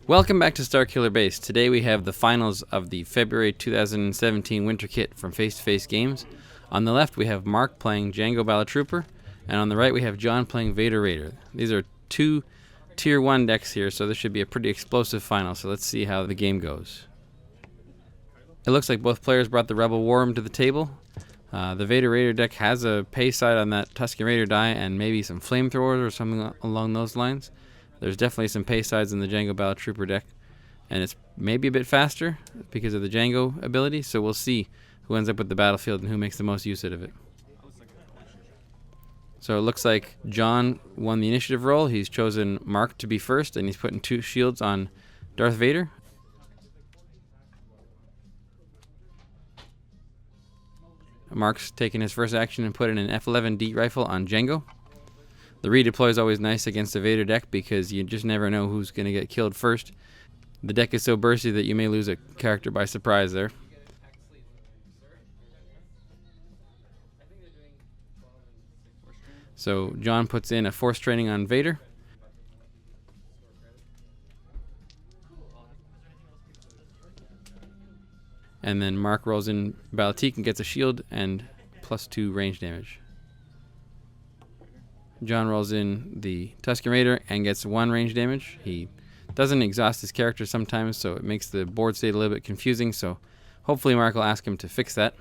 Welcome back to Starkiller Base. Today we have the finals of the February 2017 Winter Kit from Face to Face Games. On the left we have Mark playing Jango Bala-Trooper, and on the right we have Jon playing Vader Raider. These are two Tier 1 decks here, so this should be a pretty explosive final, so let's see how the game goes. It looks like both players brought the Rebel War Room to the table. The Vader Raider deck has a pay side on that Tusken Raider die and maybe some flamethrowers or something along those lines. There's definitely some pay sides in the Jango Bala-Trooper deck, and it's maybe a bit faster because of the Jango ability, so we'll see who ends up with the battlefield and who makes the most use out of it. So it looks like Jon won the initiative role. He's chosen Mark to be first, and he's putting 2 shields on Darth Vader. Mark's taking his first action and putting an F11D rifle on Jango. The redeploy is always nice against a Vader deck because you just never know who's going to get killed first. The deck is so bursty that you may lose a character by surprise there. So Jon puts in a force training on Vader. And then Mark rolls in EBala-Tik and gets a shield and +2 range damage. Jon rolls in the Tusken Raider and gets 1 range damage. He doesn't exhaust his character sometimes, so it makes the board state a little bit confusing, so hopefully Mark will ask him to fix that.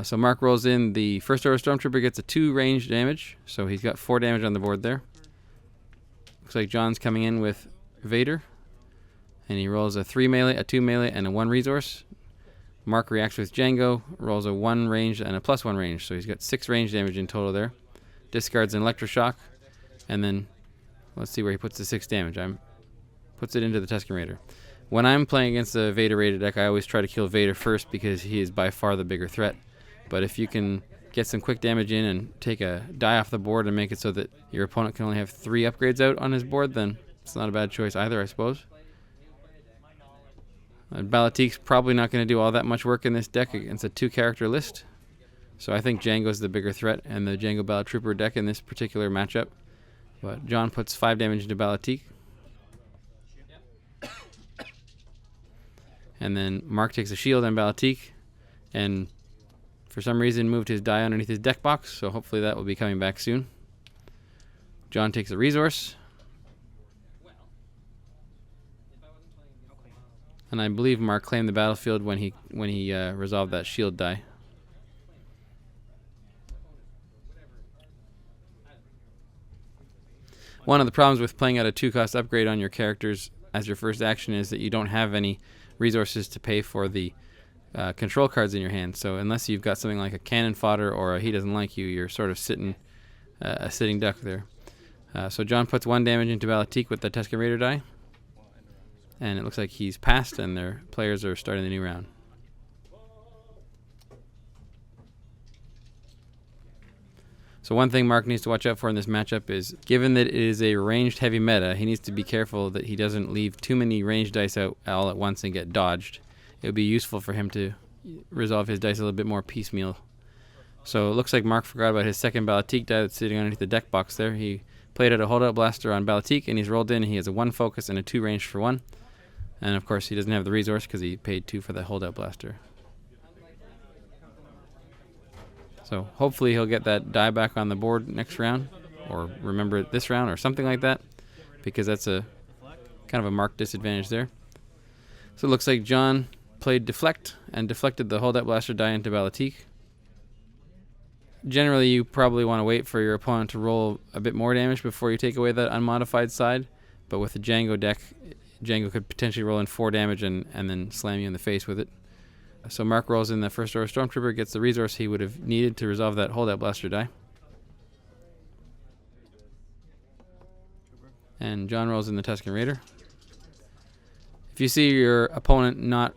So Mark rolls in the First Order Stormtrooper, gets a 2 range damage, so he's got 4 damage on the board there. Looks like Jon's coming in with Vader, and he rolls a 3 melee, a 2 melee, and a 1 resource. Mark reacts with Jango, rolls a 1 range and a +1 range, so he's got 6 range damage in total there. Discards an electroshock, and then let's see where he puts the 6 damage. Puts it into the Tusken Raider. When I'm playing against the Vader Raider deck, I always try to kill Vader first because he is by far the bigger threat. But if you can get some quick damage in and take a die off the board and make it so that your opponent can only have 3 upgrades out on his board, then it's not a bad choice either, I suppose. EBala-Tik's probably not going to do all that much work in this deck against a 2-character list. So I think Jango's the bigger threat and the Jango Bala-Trooper deck in this particular matchup. But Jon puts 5 damage into EBala-Tik. And then Mark takes a shield on EBala-Tik and for some reason moved his die underneath his deck box, so hopefully that will be coming back soon. Jon takes a resource. And I believe Mark claimed the battlefield when he resolved that shield die. One of the problems with playing out a 2-cost upgrade on your characters as your first action is that you don't have any resources to pay for the control cards in your hand. So unless you've got something like a cannon fodder or a he doesn't like you, you're sort of sitting a sitting duck there. So Jon puts 1 damage into EBala-Tik with the Tusken Raider die. And it looks like he's passed and their players are starting the new round. So one thing Mark needs to watch out for in this matchup is, given that it is a ranged heavy meta, he needs to be careful that he doesn't leave too many ranged dice out all at once and get dodged. It would be useful for him to resolve his dice a little bit more piecemeal. So it looks like Mark forgot about his second EBala-Tik die that's sitting underneath the deck box there. He played out a holdout blaster on EBala-Tik and he's rolled in and he has a 1 focus and a 2 range for 1. And of course he doesn't have the resource because he paid 2 for the holdout blaster. So hopefully he'll get that die back on the board next round, or remember it this round or something like that, because that's a kind of a marked disadvantage there. So it looks like Jon played Deflect and deflected the holdout blaster die into EBala-Tik. Generally you probably want to wait for your opponent to roll a bit more damage before you take away that unmodified side, but with the Jango deck, Jango could potentially roll in 4 damage and then slam you in the face with it. So Mark rolls in the First Order Stormtrooper, gets the resource he would have needed to resolve that holdout blaster die. And Jon rolls in the Tusken Raider. If you see your opponent not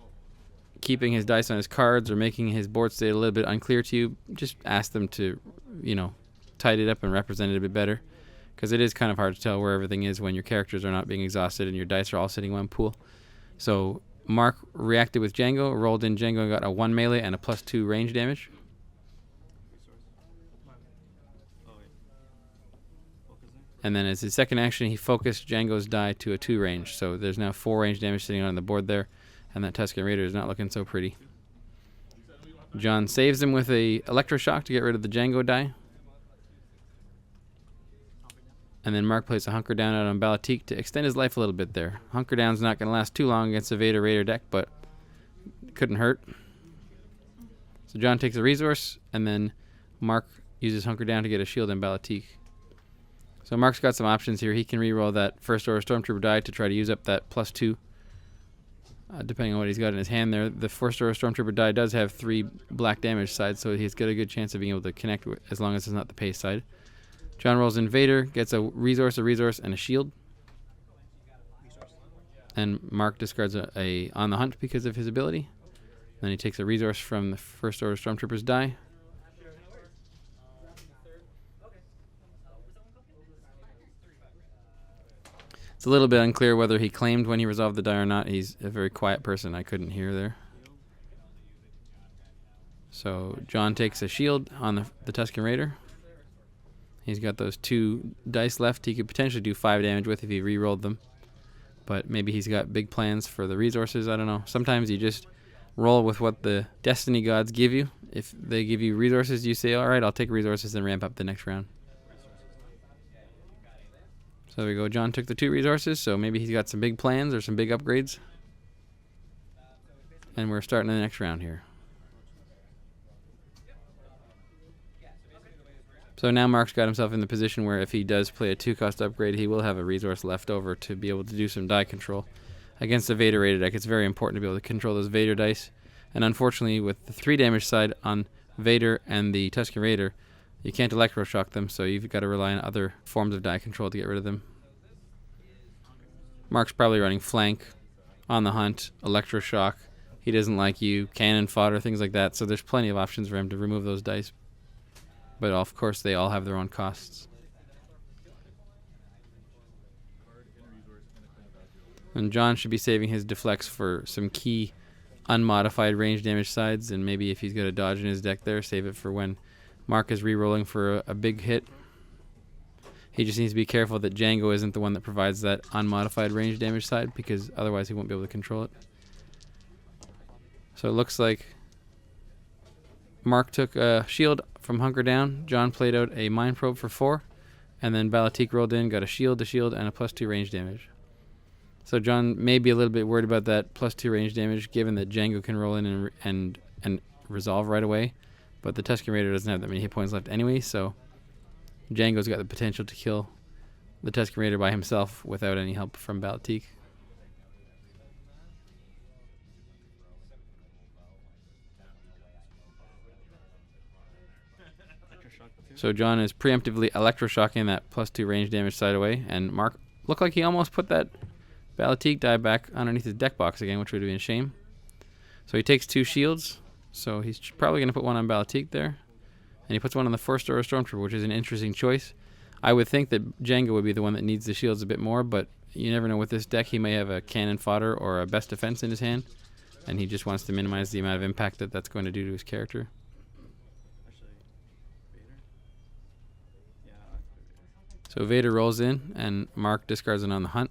keeping his dice on his cards or making his board state a little bit unclear to you, just ask them to, tidy it up and represent it a bit better. Because it is kind of hard to tell where everything is when your characters are not being exhausted and your dice are all sitting in one pool. So Mark reacted with Jango, rolled in Jango and got a 1 melee and a +2 range damage. And then as his second action, he focused Jango's die to a 2 range. So there's now 4 range damage sitting on the board there. And that Tusken Raider is not looking so pretty. Jon saves him with a electroshock to get rid of the Jango die. And then Mark plays a Hunker Down out on eBala-Tik to extend his life a little bit there. Hunker Down's not going to last too long against a Vader Raider deck, but it couldn't hurt. So Jon takes a resource, and then Mark uses Hunker Down to get a shield on eBala-Tik. So Mark's got some options here. He can reroll that First Order Stormtrooper die to try to use up that +2. Depending on what he's got in his hand there. The First Order Stormtrooper die does have 3 black damage sides, so he's got a good chance of being able to connect as long as it's not the pace side. Jon rolls in Vader, gets a resource, and a shield. And Mark discards a on the hunt because of his ability. Then he takes a resource from the First Order Stormtrooper's die. It's a little bit unclear whether he claimed when he resolved the die or not. He's a very quiet person. I couldn't hear there. So Jon takes a shield on the Tusken Raider. He's got those 2 dice left. He could potentially do 5 damage with if he re-rolled them. But maybe he's got big plans for the resources. I don't know. Sometimes you just roll with what the destiny gods give you. If they give you resources, you say, all right, I'll take resources and ramp up the next round. So there we go. Jon took the 2 resources, so maybe he's got some big plans or some big upgrades. And we're starting the next round here. So now Mark's got himself in the position where if he does play a 2-cost upgrade, he will have a resource left over to be able to do some die control. Against a Vader Raider deck, it's very important to be able to control those Vader dice. And unfortunately, with the 3 damage side on Vader and the Tusken Raider, you can't electroshock them, so you've got to rely on other forms of die control to get rid of them. Mark's probably running flank, on the hunt, electroshock. He doesn't like you, cannon fodder, things like that. So there's plenty of options for him to remove those dice. But of course, they all have their own costs. And Jon should be saving his deflects for some key unmodified range damage sides, and maybe if he's got a dodge in his deck there, save it for when Mark is re-rolling for a big hit. He just needs to be careful that Jango isn't the one that provides that unmodified range damage side, because otherwise he won't be able to control it. So it looks like Mark took a shield from Hunker Down. Jon played out a Mind Probe for 4, and then eBala-Tik rolled in, got a shield, and a +2 range damage. So Jon may be a little bit worried about that +2 range damage, given that Jango can roll in and resolve right away. But the Tusken Raider doesn't have that many hit points left anyway, so Jango's got the potential to kill the Tusken Raider by himself without any help from eBala-Tik. So Jon is preemptively electroshocking that +2 range damage side away, and Mark looked like he almost put that eBala-Tik die back underneath his deck box again, which would have been a shame. So he takes 2 shields, so he's probably going to put one on eBala-Tik there, and he puts one on the First Order Stormtrooper, which is an interesting choice. I would think that Jango would be the one that needs the shields a bit more, but you never know with this deck. He may have a cannon fodder or a best defense in his hand, and he just wants to minimize the amount of impact that that's going to do to his character. So Vader rolls in, and Mark discards it on the hunt.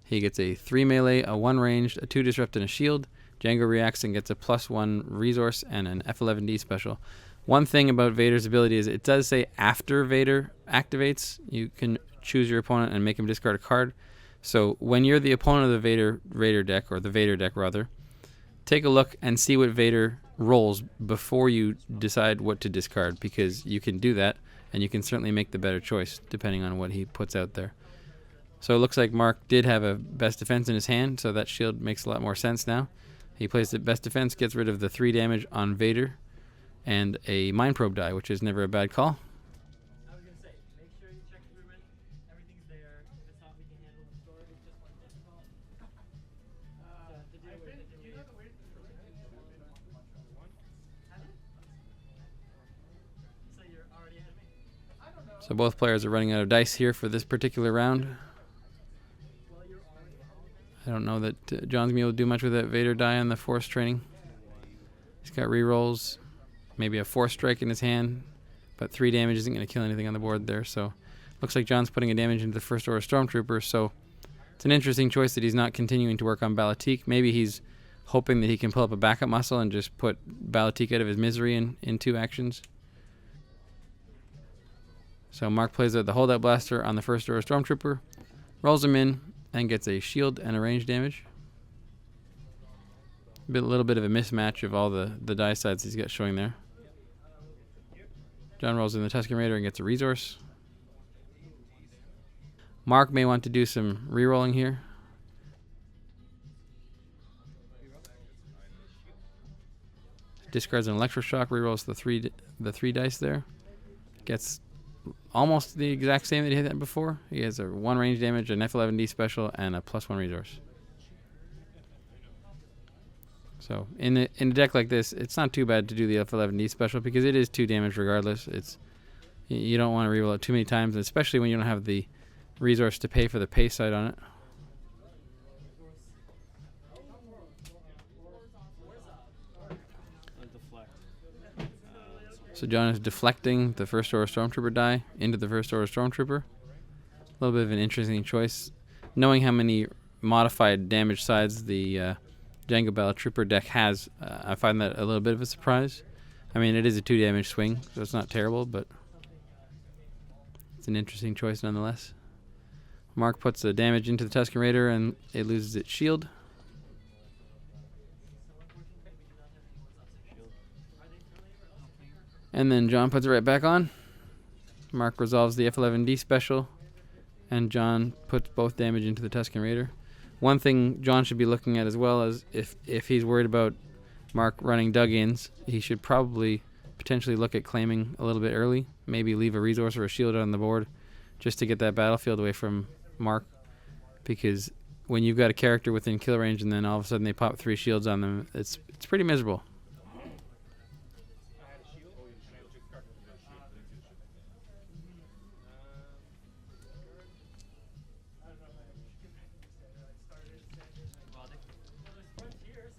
He gets a 3 melee, a 1 ranged, a 2 disrupt, and a shield. Jango reacts and gets a +1 resource and an F11D special. One thing about Vader's ability is it does say after Vader activates, you can choose your opponent and make him discard a card. So when you're the opponent of the Vader Raider deck, or the Vader deck rather, take a look and see what Vader rolls before you decide what to discard, because you can do that, and you can certainly make the better choice depending on what he puts out there. So it looks like Mark did have a best defense in his hand, so that shield makes a lot more sense now. He plays the best defense, gets rid of the 3 damage on Vader, and a Mind Probe die, which is never a bad call. I was going to say, make sure you check through it. Everything's there. If it's not, we can handle the story. It's just more difficult. So you're already ahead of me? So both players are running out of dice here for this particular round. I don't know that Jon's going to be able to do much with that Vader die on the Force training. He's got rerolls, maybe a Force strike in his hand, but 3 damage isn't going to kill anything on the board there. So Looks like Jon's putting a damage into the first order Stormtrooper, so it's an interesting choice that he's not continuing to work on eBala-Tik. Maybe he's hoping that he can pull up a backup muscle and just put eBala-Tik out of his misery in 2 actions. So Mark plays out the holdout blaster on the first order Stormtrooper, rolls him in, and gets a shield and a range damage. A little bit of a mismatch of all the die sides he's got showing there. Jon rolls in the Tusken Raider and gets a resource. Mark may want to do some re-rolling here. Discards an electroshock, re-rolls the three dice there. Gets almost the exact same that he had before. He has a 1 range damage, an F11D special, and a +1 resource. So in a deck like this, it's not too bad to do the F11D special because it is 2 damage regardless. You don't want to reroll it too many times, especially when you don't have the resource to pay for the pay side on it. So Jon is deflecting the first order Stormtrooper die into the first order Stormtrooper. A little bit of an interesting choice. Knowing how many modified damage sides the Jango Battle Trooper deck has, I find that a little bit of a surprise. I mean, it is a 2 damage swing, so it's not terrible, but it's an interesting choice nonetheless. Mark puts the damage into the Tusken Raider and it loses its shield. And then Jon puts it right back on. Mark resolves the F11D special, and Jon puts both damage into the Tusken Raider. One thing Jon should be looking at as well is if he's worried about Mark running dug-ins, he should probably potentially look at claiming a little bit early. Maybe leave a resource or a shield on the board just to get that battlefield away from Mark. Because when you've got a character within kill range and then all of a sudden they pop 3 shields on them, it's pretty miserable.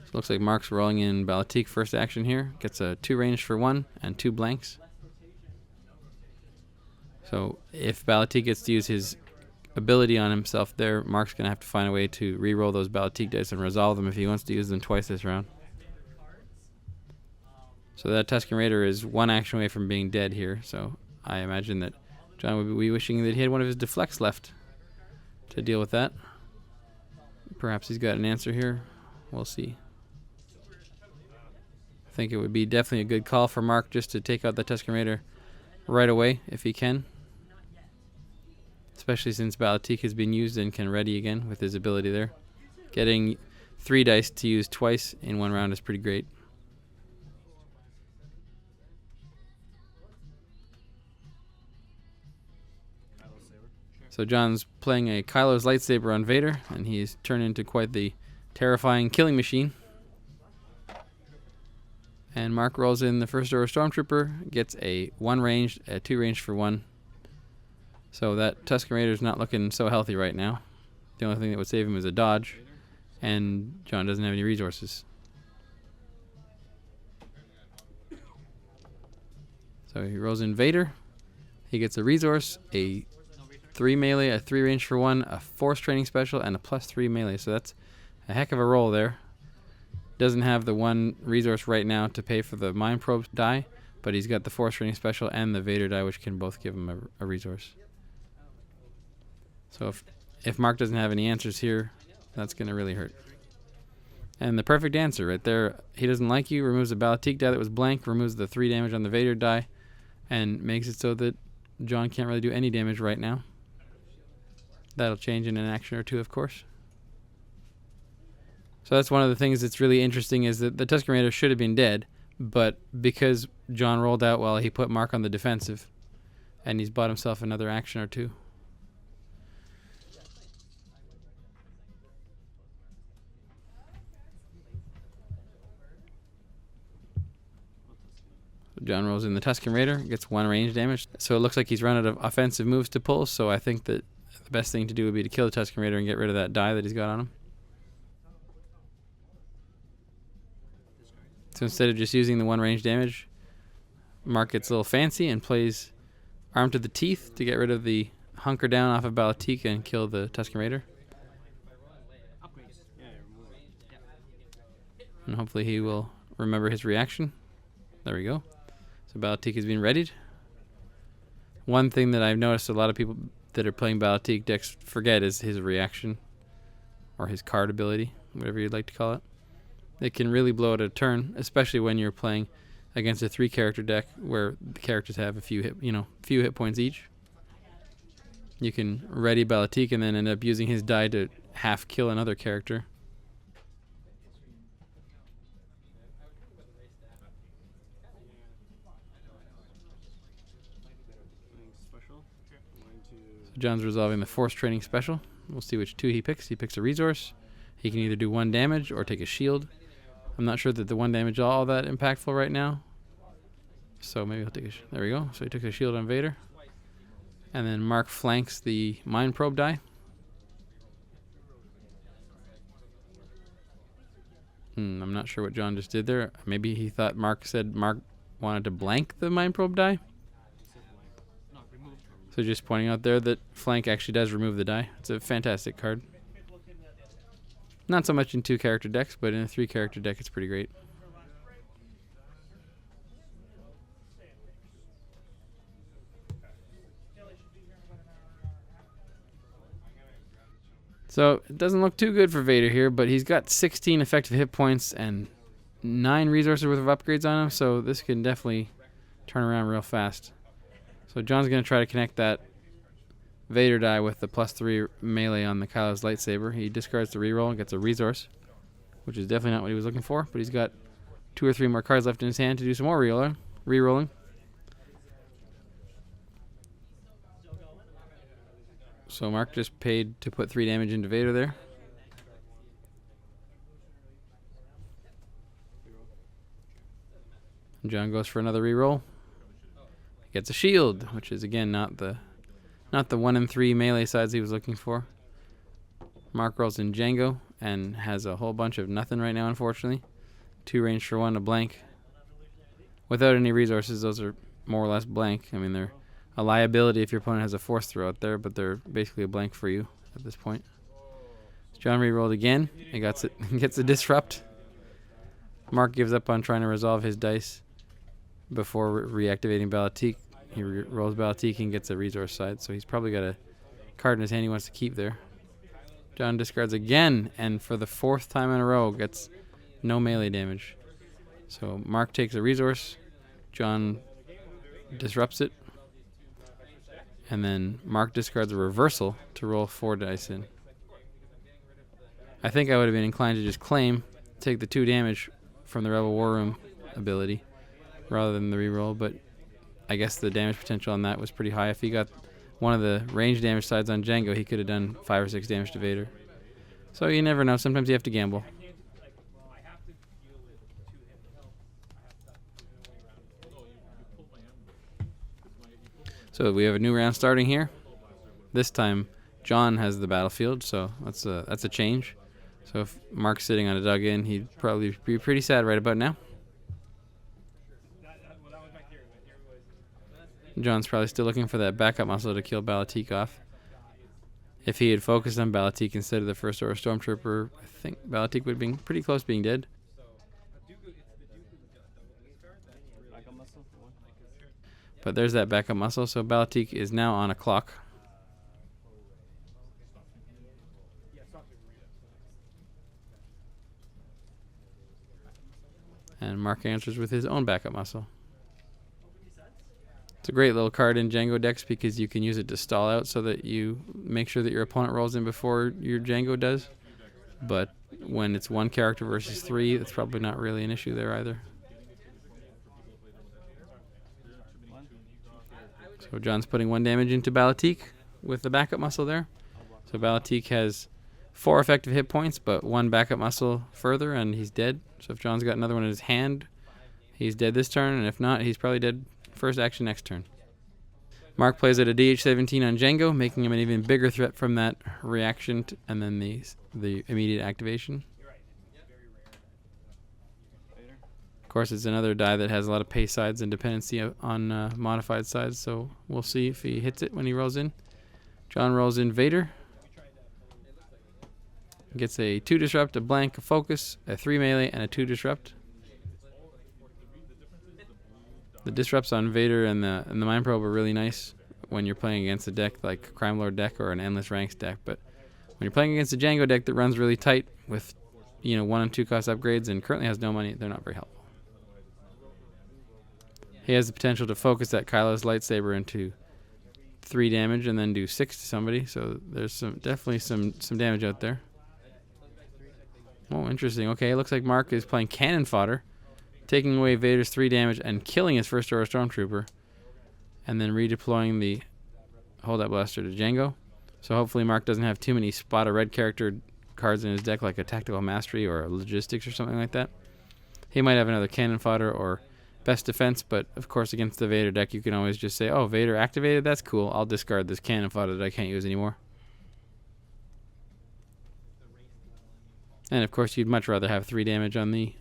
So looks like Mark's rolling in eBala-Tik first action here. Gets a 2 range for 1 and 2 blanks. So if eBala-Tik gets to use his ability on himself there, Mark's going to have to find a way to re-roll those eBala-Tik dice and resolve them if he wants to use them twice this round. So that Tusken Raider is 1 action away from being dead here. So I imagine that Jon would be wishing that he had one of his deflects left to deal with that. Perhaps he's got an answer here. We'll see. I think it would be definitely a good call for Mark just to take out the Tusken Raider right away if he can. Especially since eBala-Tik has been used and can ready again with his ability there. Getting 3 dice to use twice in 1 round is pretty great. So Jon's playing a Kylo's lightsaber on Vader, and he's turned into quite the terrifying killing machine. And Mark rolls in the first order Stormtrooper, gets a 1 range, a 2 range for 1. So that Tusken Raider's not looking so healthy right now. The only thing that would save him is a dodge, and Jon doesn't have any resources. So he rolls in Vader. He gets a resource, a 3 melee, a 3 range for 1, a force training special, and a +3 melee. So that's a heck of a roll there. Doesn't have the 1 resource right now to pay for the Mind Probe die, but he's got the force training special and the Vader die, which can both give him a resource. So if Mark doesn't have any answers here, that's going to really hurt. And the perfect answer right there. He doesn't like you, removes the eBala-Tik die that was blank, removes the 3 damage on the Vader die, and makes it so that Jon can't really do any damage right now. That'll change in an action or 2, of course. So that's one of the things that's really interesting is that the Tusken Raider should have been dead, but because Jon rolled out while he put Mark on the defensive, and he's bought himself another action or 2. Jon rolls in the Tusken Raider, gets 1 range damage. So it looks like he's run out of offensive moves to pull, so I think that the best thing to do would be to kill the Tusken Raider and get rid of that die that he's got on him. So instead of just using the 1 range damage, Mark gets a little fancy and plays Arm to the Teeth to get rid of the hunker down off of eBala-Tik and kill the Tusken Raider. And hopefully he will remember his reaction. There we go. So eBala-Tik is being readied. One thing that I've noticed a lot of people that are playing eBala-Tik decks forget is his reaction, or his card ability, whatever you'd like to call it. It can really blow out a turn, especially when you're playing against a 3-character deck where the characters have a few hit points each. You can ready eBala-Tik and then end up using his die to half kill another character. So Jon's resolving the Force Training special. We'll see which 2 he picks. He picks a resource. He can either do 1 damage or take a shield. I'm not sure that the 1 damage is all that impactful right now. So maybe he'll take a there we go. So he took a shield on Vader. And then Mark flanks the Mind Probe die. I'm not sure what Jon just did there. Maybe he thought Mark said Mark wanted to blank the Mind Probe die. So just pointing out there that flank actually does remove the die. It's a fantastic card. Not so much in 2-character decks, but in a 3-character deck it's pretty great. So it doesn't look too good for Vader here, but he's got 16 effective hit points and 9 resources worth of upgrades on him, so this can definitely turn around real fast. So Jon's going to try to connect that Vader die with the +3 melee on the Kylo's lightsaber. He discards the reroll and gets a resource, which is definitely not what he was looking for, but he's got 2 or 3 more cards left in his hand to do some more rerolling. So Mark just paid to put 3 damage into Vader there. And Jon goes for another reroll. He gets a shield, which is again not the 1 in 3 melee sides he was looking for. Mark rolls in Jango and has a whole bunch of nothing right now, unfortunately. 2 range for 1, a blank. Without any resources, those are more or less blank. I mean, they're a liability if your opponent has a force throw out there, but they're basically a blank for you at this point. Jon rerolled again. He gets a disrupt. Mark gives up on trying to resolve his dice before reactivating eBala-Tik. He rolls eBala-Tik and gets a resource side, so he's probably got a card in his hand he wants to keep there. Jon discards again, and for the 4th time in a row gets no melee damage. So Mark takes a resource. Jon disrupts it. And then Mark discards a reversal to roll 4 dice in. I think I would have been inclined to just claim, take the 2 damage from the Rebel War Room ability rather than the reroll, but I guess the damage potential on that was pretty high. If he got one of the range damage sides on Jango, he could have done 5 or 6 damage to Vader. So you never know. Sometimes you have to gamble. So we have a new round starting here. This time, Jon has the battlefield, so that's a change. So if Mark's sitting on a dug-in, he'd probably be pretty sad right about now. Jon's probably still looking for that backup muscle to kill eBala-Tik off. If he had focused on eBala-Tik instead of the First Order Stormtrooper, I think eBala-Tik would have been pretty close to being dead. But there's that backup muscle, so eBala-Tik is now on a clock. And Mark answers with his own backup muscle. It's a great little card in Jango decks because you can use it to stall out so that you make sure that your opponent rolls in before your Jango does. But when it's 1 character versus 3, that's probably not really an issue there either. So Jon's putting 1 damage into eBala-Tik with the backup muscle there. So eBala-Tik has 4 effective hit points, but 1 backup muscle further, and he's dead. So if Jon's got another one in his hand, he's dead this turn, and if not, he's probably dead first action next turn. Mark plays at a DH-17 on Jango, making him an even bigger threat from that reaction and then the immediate activation. Of course, it's another die that has a lot of pay sides and dependency on modified sides, so we'll see if he hits it when he rolls in. Jon rolls in Vader. Gets a 2 disrupt, a blank, a focus, a 3 melee, and a 2 disrupt. The disrupts on Vader and the Mind Probe are really nice when you're playing against a deck like Crime Lord deck or an Endless Ranks deck, but when you're playing against a Jango deck that runs really tight with 1 and 2 cost upgrades and currently has no money, they're not very helpful. He has the potential to focus that Kylo's lightsaber into 3 damage and then do 6 to somebody, so there's definitely some damage out there. Oh, interesting. Okay, it looks like Mark is playing cannon fodder, taking away Vader's 3 damage and killing his first order stormtrooper, and then redeploying the holdout blaster to Jango. So hopefully Mark doesn't have too many spot a red character cards in his deck, like a tactical mastery or a logistics or something like that. He might have another cannon fodder or best defense, but of course against the Vader deck you can always just say, oh, Vader activated, that's cool, I'll discard this cannon fodder that I can't use anymore. And of course you'd much rather have 3 damage on the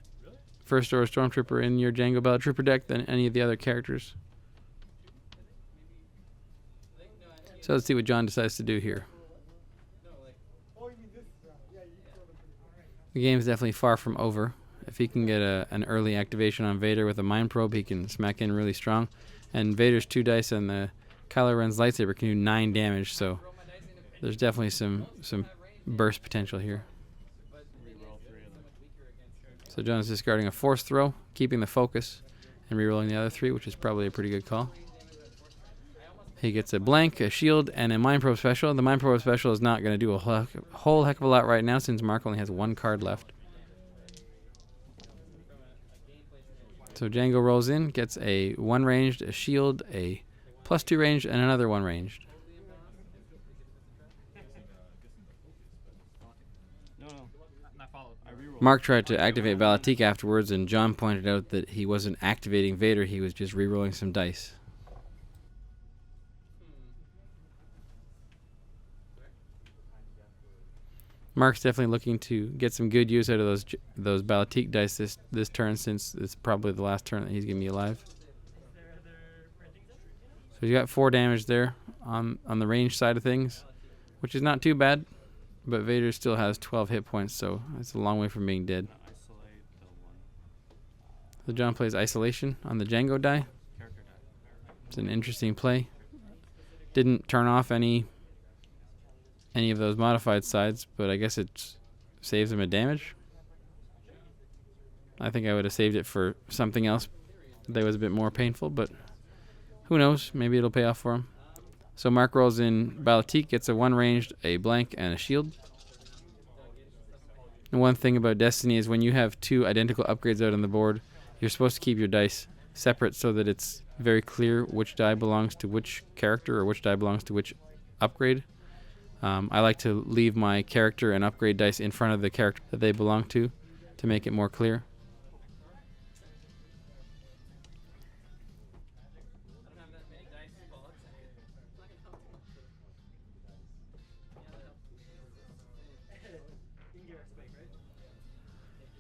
first order stormtrooper in your Jango Bella Trooper deck than any of the other characters. So let's see what Jon decides to do here. The game is definitely far from over. If he can get an early activation on Vader with a Mind Probe, he can smack in really strong. And Vader's 2 dice and the Kylo Ren's lightsaber can do 9 damage, so there's definitely some burst potential here. So Jon's discarding a Force Throw, keeping the focus, and rerolling the other 3, which is probably a pretty good call. He gets a blank, a shield, and a Mind Probe special. The Mind Probe special is not going to do a whole heck of a lot right now since Mark only has 1 card left. So Jango rolls in, gets a 1 ranged, a shield, a +2 ranged, and another 1 ranged. Mark tried to activate eBala-Tik afterwards, and Jon pointed out that he wasn't activating Vader, he was just rerolling some dice. Mark's definitely looking to get some good use out of those eBala-Tik dice this turn, since it's probably the last turn that he's going to be alive. So he's got 4 damage there on the range side of things, which is not too bad, but Vader still has 12 hit points, so it's a long way from being dead. So Jon plays Isolation on the Jango die. It's an interesting play. Didn't turn off any of those modified sides, but I guess it saves him a damage. I think I would have saved it for something else that was a bit more painful, but who knows, maybe it'll pay off for him. So Mark rolls in eBala-Tik, gets a 1 ranged, a blank, and a shield. And one thing about Destiny is when you have 2 identical upgrades out on the board, you're supposed to keep your dice separate so that it's very clear which die belongs to which character or which die belongs to which upgrade. I like to leave my character and upgrade dice in front of the character that they belong to make it more clear.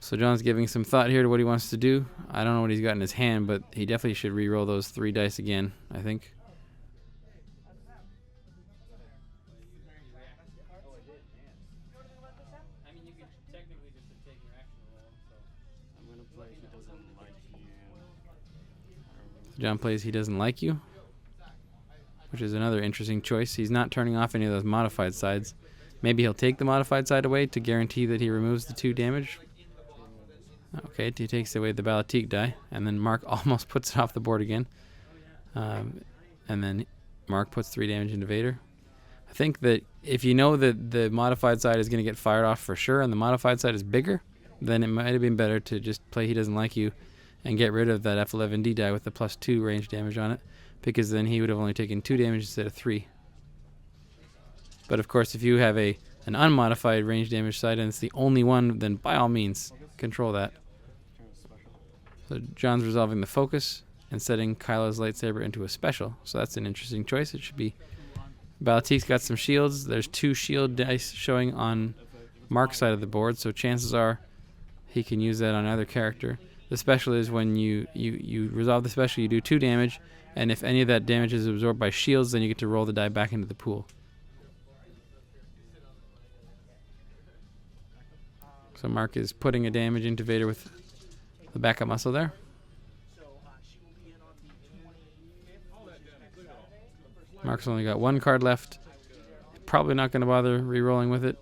So Jon's giving some thought here to what he wants to do. I don't know what he's got in his hand, but he definitely should re-roll those 3 dice again, I think. Jon plays He Doesn't Like You, which is another interesting choice. He's not turning off any of those modified sides. Maybe he'll take the modified side away to guarantee that he removes the 2 damage. Okay, he takes away the eBala-Tik die, and then Mark almost puts it off the board again. And then Mark puts 3 damage into Vader. I think that if you know that the modified side is going to get fired off for sure, and the modified side is bigger, then it might have been better to just play He Doesn't Like You and get rid of that F11D die with the +2 range damage on it, because then he would have only taken 2 damage instead of 3. But of course, if you have an unmodified range damage side and it's the only one, then by all means, control that. So Jon's resolving the focus and setting Kylo's lightsaber into a special. So that's an interesting choice. It should be eBala-Tik's got some shields. There's 2 shield dice showing on Mark's side of the board, so chances are he can use that on either character. The special is when you resolve the special, you do 2 damage, and if any of that damage is absorbed by shields, then you get to roll the die back into the pool. So Mark is putting a damage into Vader with the backup muscle there. Mark's only got one card left. Probably not going to bother re-rolling with it.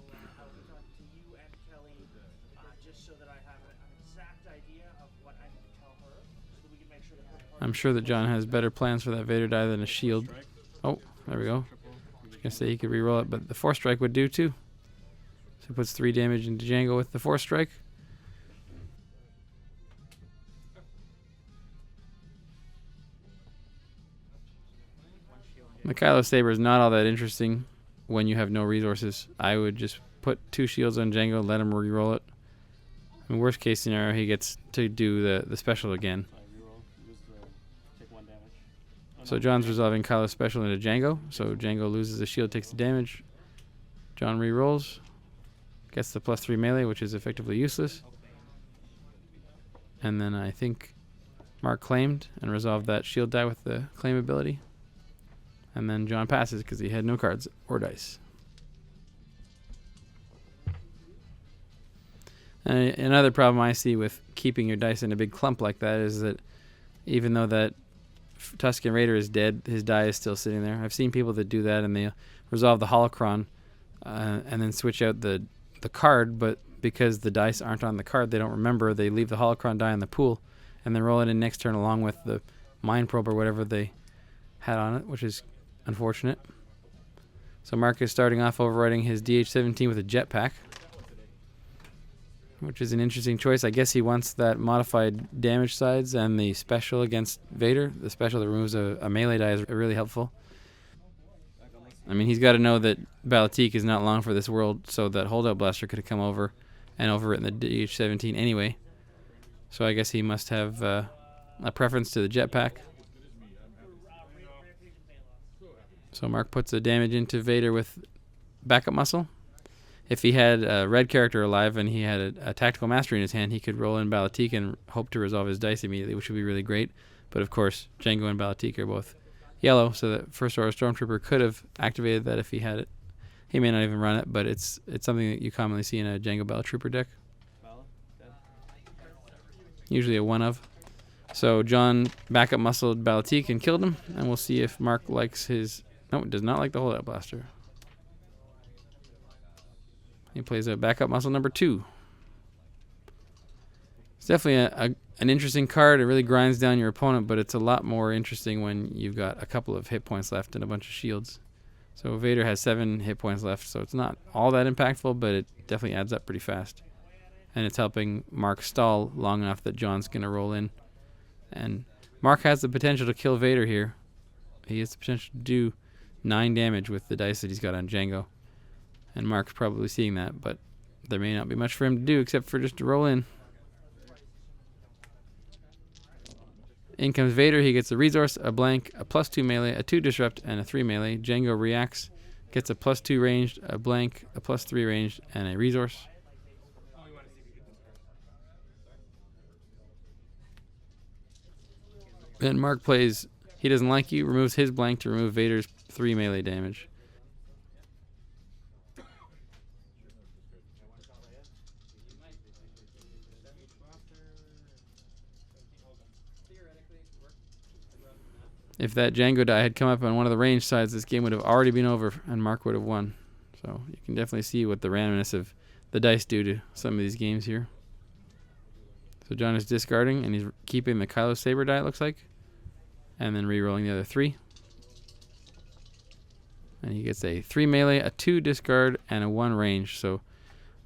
I'm sure that Jon has better plans for that Vader die than a shield. Oh, there we go. I was going to say he could re-roll it, but the Force Strike would do too. So he puts 3 damage into Jango with the Force Strike. The Kylo Saber is not all that interesting when you have no resources. I would just put 2 shields on Jango, let him re-roll it. In worst case scenario, he gets to do the special again. So Jon's resolving Kylo's special into Jango. So Jango loses the shield, takes the damage. Jon re-rolls. Gets the +3 melee, which is effectively useless. And then I think Mark claimed and resolved that shield die with the claim ability. And then Jon passes because he had no cards or dice. And another problem I see with keeping your dice in a big clump like that is that even though that Tusken Raider is dead, his die is still sitting there. I've seen people that do that and they resolve the holocron and then switch out the card, but because the dice aren't on the card, they don't remember. They leave the holocron die in the pool and then roll it in next turn along with the mind probe or whatever they had on it, which is unfortunate. So Mark is starting off overriding his DH-17 with a jetpack, which is an interesting choice. I guess he wants that modified damage sides and the special against Vader. The special that removes a melee die is really helpful. I mean, he's got to know that eBala-Tik is not long for this world, so that holdout blaster could have come over and overwritten the DH-17 anyway. So I guess he must have a preference to the jetpack. So Mark puts the damage into Vader with backup muscle. If he had a red character alive and he had a tactical mastery in his hand, he could roll in eBala-Tik and hope to resolve his dice immediately, which would be really great. But of course, Jango and eBala-Tik are both yellow, so that First Order Stormtrooper could have activated that if he had it. He may not even run it, but it's something that you commonly see in a Jango eBala-Trooper deck. Usually a one of. So Jon backup muscled eBala-Tik and killed him, and we'll see if Mark likes his... No, it does not like the holdout blaster. He plays a backup muscle number 2. It's definitely an interesting card. It really grinds down your opponent, but it's a lot more interesting when you've got a couple of hit points left and a bunch of shields. So Vader has 7 hit points left, so it's not all that impactful, but it definitely adds up pretty fast. And it's helping Mark stall long enough that Jon's going to roll in. And Mark has the potential to kill Vader here. He has the potential to do 9 damage with the dice that he's got on Jango. And Mark's probably seeing that, but there may not be much for him to do except for just to roll in. In comes Vader. He gets a resource, a blank, a +2 melee, a 2 disrupt, and a 3 melee. Jango reacts, gets a +2 ranged, a blank, a +3 ranged, and a resource. Then Mark plays He Doesn't Like You, removes his blank to remove Vader's 3 melee damage. If that Jango die had come up on one of the range sides, this game would have already been over and Mark would have won. So you can definitely see what the randomness of the dice do to some of these games here. So Jon is discarding and he's keeping the Kylo Saber die, it looks like. And then re-rolling the other 3. And he gets a 3 melee, a 2 discard, and a 1 range. So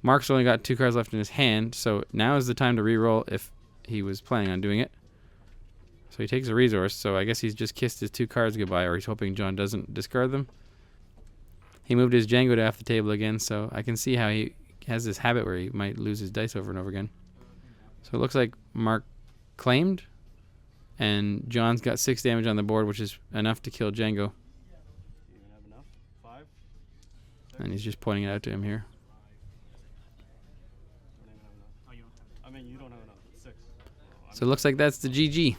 Mark's only got 2 cards left in his hand, so now is the time to re-roll if he was planning on doing it. So he takes a resource, so I guess he's just kissed his 2 cards goodbye, or he's hoping Jon doesn't discard them. He moved his Jango to half the table again, so I can see how he has this habit where he might lose his dice over and over again. So it looks like Mark claimed, and Jon's got 6 damage on the board, which is enough to kill Jango. And he's just pointing it out to him here. So it looks like that's the GG.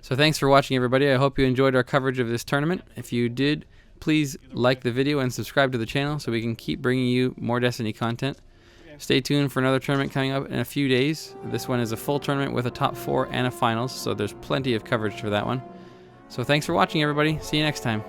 So thanks for watching, everybody. I hope you enjoyed our coverage of this tournament. If you did, please like the video and subscribe to the channel so we can keep bringing you more Destiny content. Stay tuned for another tournament coming up in a few days. This one is a full tournament with a top 4 and a finals, so there's plenty of coverage for that one. So thanks for watching, everybody. See you next time.